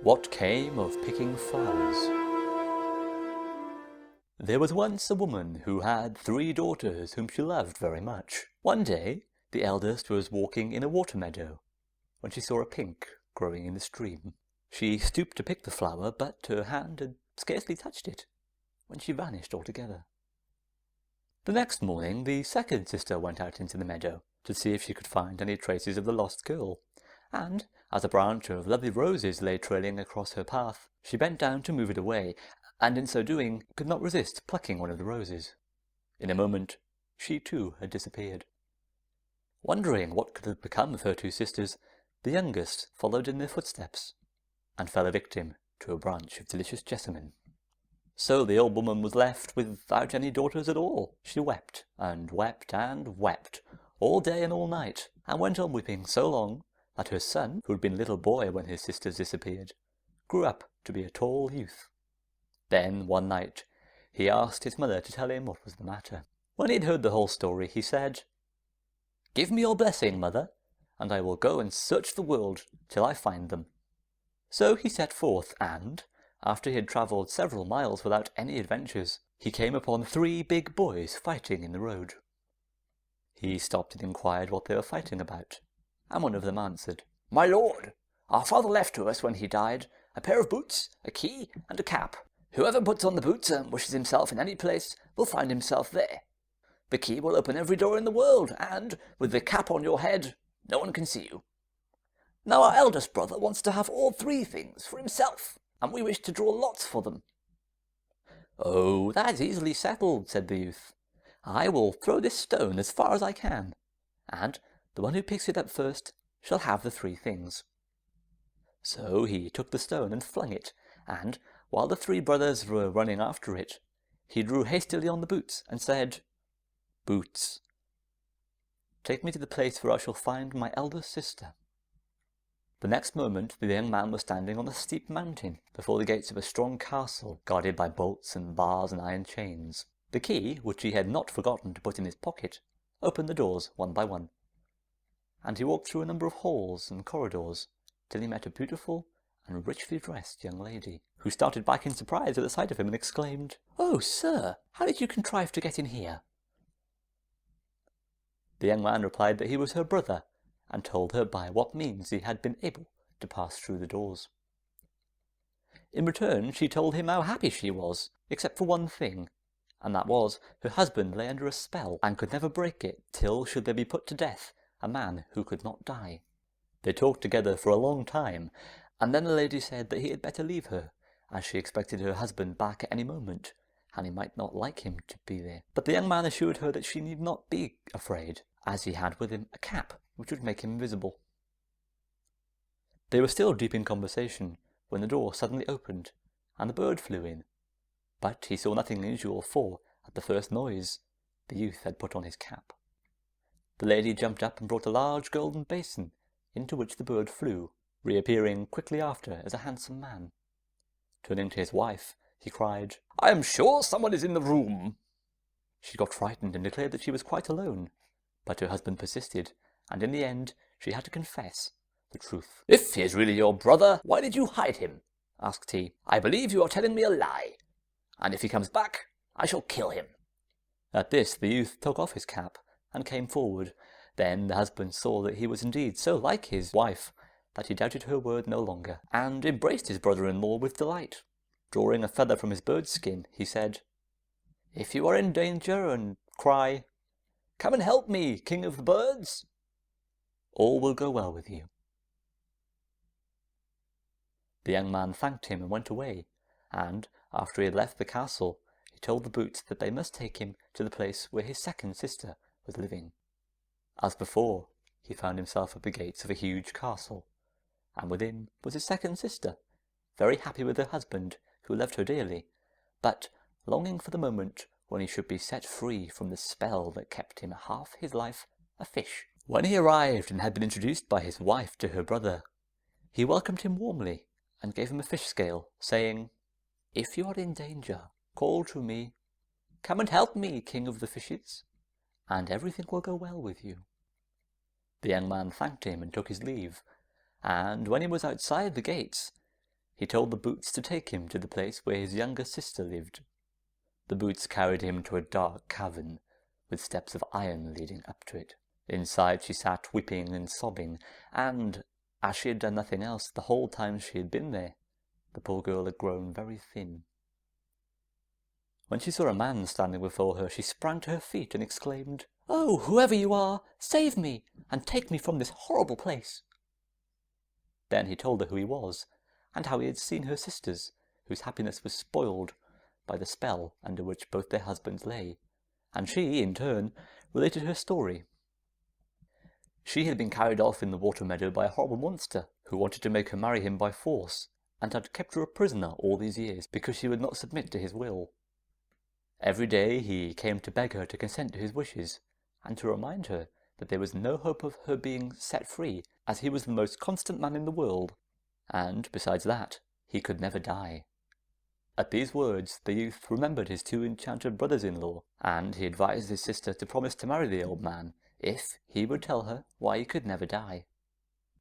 What came of picking flowers? There was once a woman who had 3 daughters whom she loved very much. One day, the eldest was walking in a water-meadow when she saw a pink growing in the stream. She stooped to pick the flower, but her hand had scarcely touched it when she vanished altogether. The next morning, the second sister went out into the meadow to see if she could find any traces of the lost girl, and as a branch of lovely roses lay trailing across her path, she bent down to move it away, and in so doing could not resist plucking one of the roses. In a moment, she too had disappeared. Wondering what could have become of her 2 sisters, the youngest followed in their footsteps, and fell a victim to a branch of delicious jessamine. So the old woman was left without any daughters at all. She wept and wept and wept, all day and all night, and went on weeping so long that her son, who had been a little boy when his sisters disappeared, grew up to be a tall youth. Then, one night, he asked his mother to tell him what was the matter. When he had heard the whole story, he said, "Give me your blessing, mother, and I will go and search the world till I find them." So he set forth, and, after he had travelled several miles without any adventures, he came upon 3 big boys fighting in the road. He stopped and inquired what they were fighting about, and one of them answered, "My lord, our father left to us when he died a pair of boots, a key, and a cap. Whoever puts on the boots and wishes himself in any place will find himself there. The key will open every door in the world, and, with the cap on your head, no one can see you. Now our eldest brother wants to have all 3 things for himself, and we wish to draw lots for them." "Oh, that is easily settled," said the youth. "I will throw this stone as far as I can, and the one who picks it up first shall have the 3 things." So he took the stone and flung it, and, while the 3 brothers were running after it, he drew hastily on the boots and said, "Boots, take me to the place where I shall find my eldest sister." The next moment the young man was standing on a steep mountain before the gates of a strong castle guarded by bolts and bars and iron chains. The key, which he had not forgotten to put in his pocket, opened the doors one by one, and he walked through a number of halls and corridors till he met a beautiful and richly dressed young lady, who started back in surprise at the sight of him and exclaimed, "Oh, sir, how did you contrive to get in here?" The young man replied that he was her brother, and told her by what means he had been able to pass through the doors. In return, she told him how happy she was, except for one thing, and that was her husband lay under a spell, and could never break it till should there be put to death a man who could not die. They talked together for a long time, and then the lady said that he had better leave her, as she expected her husband back at any moment, and he might not like him to be there. But the young man assured her that she need not be afraid, as he had with him a cap which would make him invisible. They were still deep in conversation when the door suddenly opened, and the bird flew in. But he saw nothing unusual, for, at the first noise, the youth had put on his cap. The lady jumped up and brought a large golden basin, into which the bird flew, reappearing quickly after as a handsome man. Turning to his wife, he cried, "I am sure someone is in the room." She got frightened and declared that she was quite alone, but her husband persisted, and in the end she had to confess the truth. "If he is really your brother, why did you hide him?" asked he. "I believe you are telling me a lie, and if he comes back, I shall kill him." At this the youth took off his cap and came forward. Then the husband saw that he was indeed so like his wife that he doubted her word no longer, and embraced his brother-in-law with delight. Drawing a feather from his bird's skin, he said, "If you are in danger and cry, 'Come and help me, king of the birds,' all will go well with you." The young man thanked him and went away, and, after he had left the castle, he told the boots that they must take him to the place where his second sister was living. As before, he found himself at the gates of a huge castle, and within was his second sister, very happy with her husband, who loved her dearly, but longing for the moment when he should be set free from the spell that kept him half his life a fish. When he arrived and had been introduced by his wife to her brother, he welcomed him warmly and gave him a fish scale, saying, "If you are in danger, call to me, 'Come and help me, king of the fishes,' and everything will go well with you." The young man thanked him and took his leave, and when he was outside the gates, he told the boots to take him to the place where his younger sister lived. The boots carried him to a dark cavern, with steps of iron leading up to it. Inside she sat weeping and sobbing, and, as she had done nothing else the whole time she had been there, the poor girl had grown very thin. When she saw a man standing before her, she sprang to her feet and exclaimed, "Oh, whoever you are, save me, and take me from this horrible place." Then he told her who he was, and how he had seen her sisters, whose happiness was spoiled by the spell under which both their husbands lay, and she, in turn, related her story. She had been carried off in the water-meadow by a horrible monster, who wanted to make her marry him by force, and had kept her a prisoner all these years, because she would not submit to his will. Every day he came to beg her to consent to his wishes, and to remind her that there was no hope of her being set free, as he was the most constant man in the world, and, besides that, he could never die. At these words the youth remembered his 2 enchanted brothers-in-law, and he advised his sister to promise to marry the old man, if he would tell her why he could never die.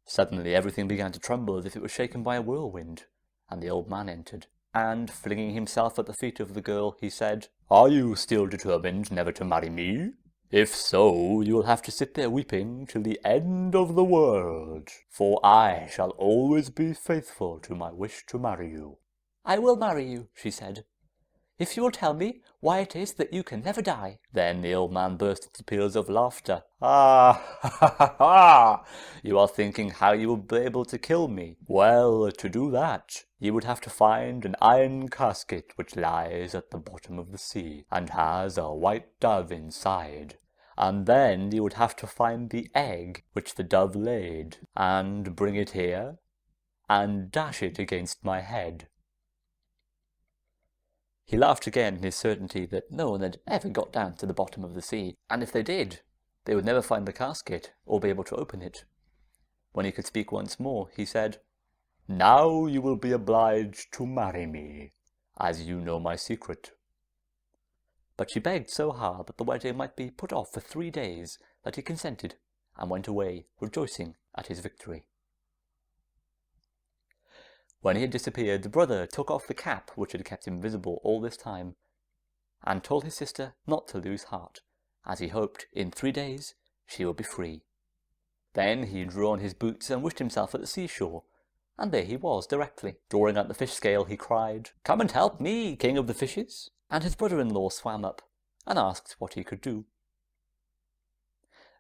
Suddenly everything began to tremble as if it was shaken by a whirlwind, and the old man entered, and, flinging himself at the feet of the girl, he said, "Are you still determined never to marry me? If so, you will have to sit there weeping till the end of the world, for I shall always be faithful to my wish to marry you." "I will marry you," she said, "if you will tell me why it is that you can never die." Then the old man burst into peals of laughter. "Ah, ha, ha, ha! You are thinking how you will be able to kill me. Well, to do that, you would have to find an iron casket which lies at the bottom of the sea, and has a white dove inside. And then you would have to find the egg which the dove laid, and bring it here, and dash it against my head." He laughed again in his certainty that no one had ever got down to the bottom of the sea, and if they did, they would never find the casket or be able to open it. When he could speak once more, he said, "Now you will be obliged to marry me, as you know my secret." But she begged so hard that the wedding might be put off for 3 days that he consented, and went away, rejoicing at his victory. When he had disappeared, the brother took off the cap which had kept him visible all this time, and told his sister not to lose heart, as he hoped in 3 days she would be free. Then he drew on his boots and wished himself at the seashore, and there he was directly. Drawing out the fish scale, he cried, "Come and help me, king of the fishes!" And his brother-in-law swam up, and asked what he could do.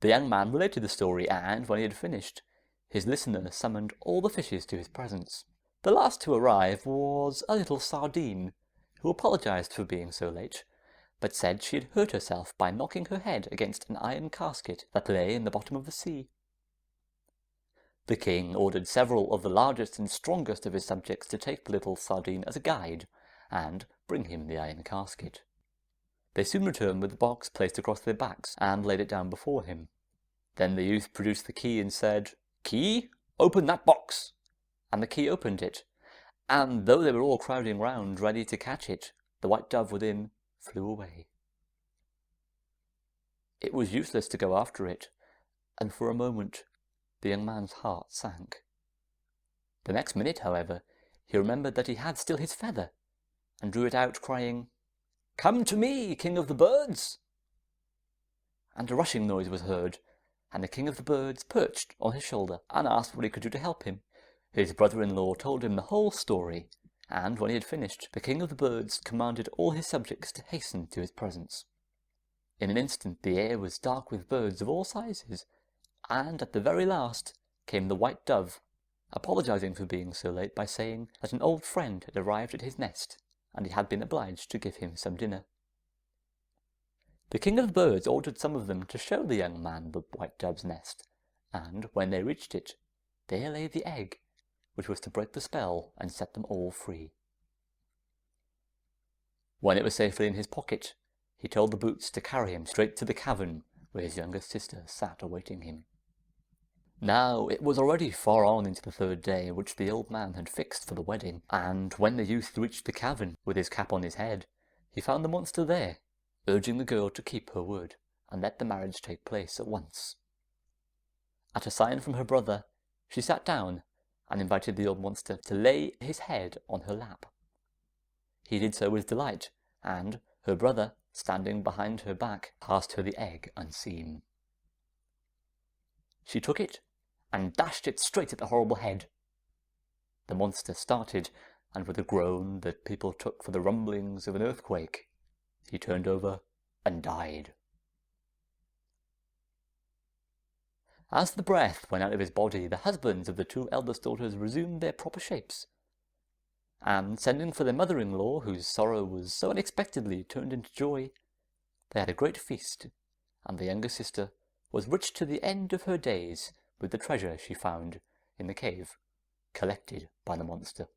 The young man related the story, and when he had finished, his listener summoned all the fishes to his presence. The last to arrive was a little sardine, who apologized for being so late, but said she had hurt herself by knocking her head against an iron casket that lay in the bottom of the sea. The king ordered several of the largest and strongest of his subjects to take the little sardine as a guide, and bring him the iron casket. They soon returned with the box placed across their backs, and laid it down before him. Then the youth produced the key and said, "Key, open that box!" And the key opened it, and though they were all crowding round ready to catch it, the white dove within flew away. It was useless to go after it, and for a moment the young man's heart sank. The next minute, however, he remembered that he had still his feather, and drew it out, crying, "Come to me, king of the birds!" And a rushing noise was heard, and the king of the birds perched on his shoulder, and asked what he could do to help him. His brother-in-law told him the whole story, and when he had finished, the king of the birds commanded all his subjects to hasten to his presence. In an instant the air was dark with birds of all sizes, and at the very last came the white dove, apologizing for being so late by saying that an old friend had arrived at his nest, and he had been obliged to give him some dinner. The king of the birds ordered some of them to show the young man the white dove's nest, and when they reached it, there lay the egg, which was to break the spell and set them all free. When it was safely in his pocket, he told the boots to carry him straight to the cavern where his younger sister sat awaiting him. Now it was already far on into the 3rd day which the old man had fixed for the wedding, and when the youth reached the cavern with his cap on his head, he found the monster there, urging the girl to keep her word and let the marriage take place at once. At a sign from her brother, she sat down, and invited the old monster to lay his head on her lap. He did so with delight, and her brother, standing behind her back, passed her the egg unseen. She took it and dashed it straight at the horrible head. The monster started, and with a groan that people took for the rumblings of an earthquake, he turned over and died. As the breath went out of his body, the husbands of the two eldest daughters resumed their proper shapes, and sending for their mother-in-law, whose sorrow was so unexpectedly turned into joy, they had a great feast, and the younger sister was rich to the end of her days with the treasure she found in the cave, collected by the monster.